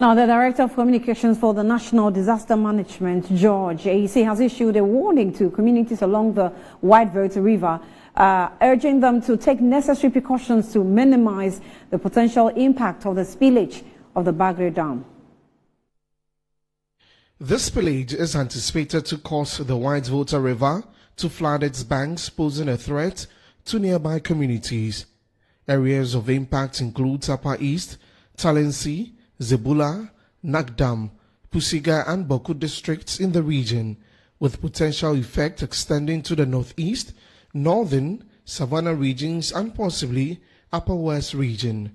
Now, the Director of Communications for the National Disaster Management, George AEC, has issued a warning to communities along the White River, urging them to take necessary precautions to minimize the potential impact of the spillage of the Bagre Dam. This spillage is anticipated to cause the White River to flood its banks, posing a threat to nearby communities. Areas of impact include Upper East, Talensi, Zebula, Nagdam, Pusiga and Boku districts in the region, with potential effect extending to the northeast, northern, Savannah regions and possibly Upper West region.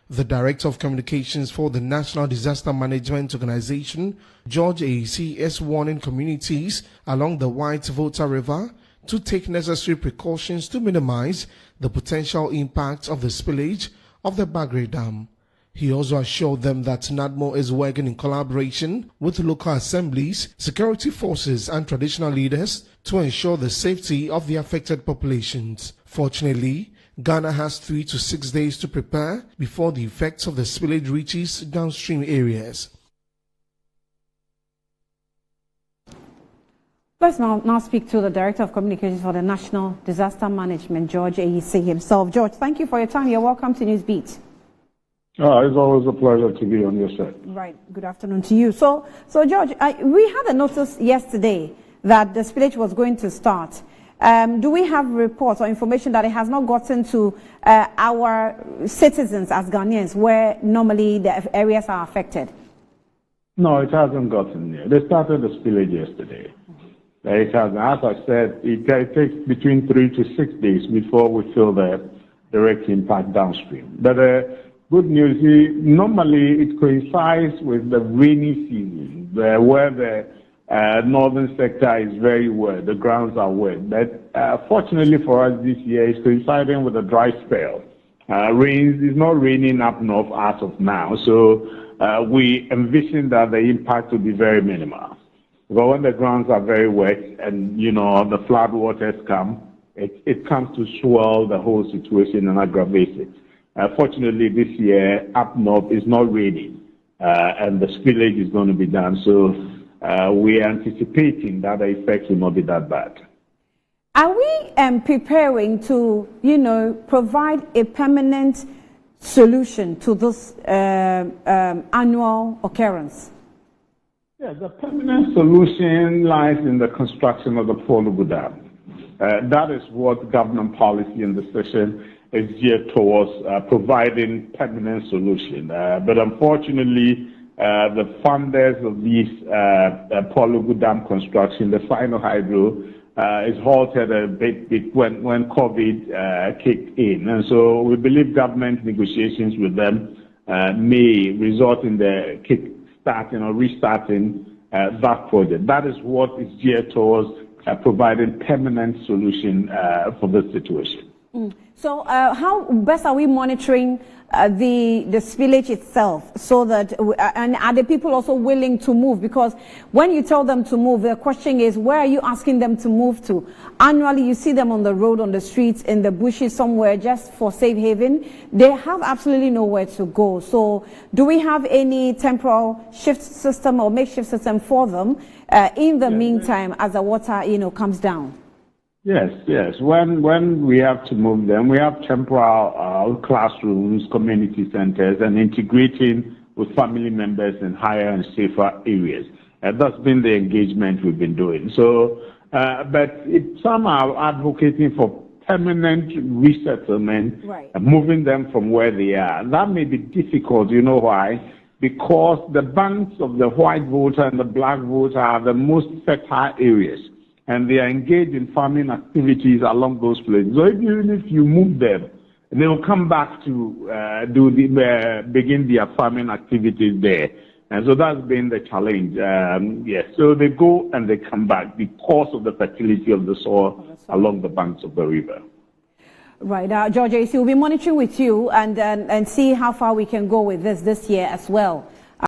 The Director of Communications for the National Disaster Management Organization, George AEC, is warning communities along the White River to take necessary precautions to minimize the potential impact of the spillage of the Bagre Dam. He also assured them that NADMO is working in collaboration with local assemblies, security forces and traditional leaders to ensure the safety of the affected populations. Fortunately, Ghana has 3 to 6 days to prepare before the effects of the spillage reaches downstream areas. Let's now speak to the Director of Communications for the National Disaster Management, George AEC himself. George, thank you for your time. You're welcome to Newsbeat. It's always a pleasure to be on your set. Right. Good afternoon to you. So George, we had a notice yesterday that the spillage was going to start. Do we have reports or information that it has not gotten to our citizens as Ghanaians, where normally the areas are affected? No, it hasn't gotten there. They started the spillage yesterday. It has, as I said, it takes between 3 to 6 days before we feel the direct impact downstream. But good news is normally it coincides with the rainy season, where the northern sector is very wet, the grounds are wet. But fortunately for us this year, it's coinciding with a dry spell. Rains is not raining up north as of now, so we envision that the impact will be very minimal. But when the grounds are very wet and, the flood waters come, it comes to swell the whole situation and aggravate it. Fortunately, this year, up north, it's not raining, and the spillage is going to be done. So we are anticipating that the effects will not be that bad. Are we preparing to, provide a permanent solution to this annual occurrence? Yeah, the permanent solution lies in the construction of the Polugu Dam. That is what government policy and decision is geared towards, providing permanent solution. But unfortunately, the funders of this Polugu Dam construction, the final hydro, is halted a bit when COVID kicked in. And so we believe government negotiations with them may result in the kick-starting or restarting that project. That is what is geared towards providing permanent solution for this situation. So how best are we monitoring the spillage itself, so that and are the people also willing to move? Because when you tell them to move, the question is, where are you asking them to move to? Annually, you see them on the road, on the streets, in the bushes somewhere, just for safe haven. They have absolutely nowhere to go. So do we have any temporal shift system or makeshift system for them in the meantime as the water comes down? Yes. When we have to move them, we have temporal classrooms, community centers, and integrating with family members in higher and safer areas. That's been the engagement we've been doing. So, but some are advocating for permanent resettlement, right, moving them from where they are. That may be difficult. You know why? Because the banks of the White River and the Black River are the most fertile areas, and they are engaged in farming activities along those places. So even if you move them, they will come back to begin their farming activities there. And so that's been the challenge. Yes, so they go and they come back because of the fertility of the soil along the banks of the river. Right, George AEC, we'll be monitoring with you and see how far we can go with this year as well.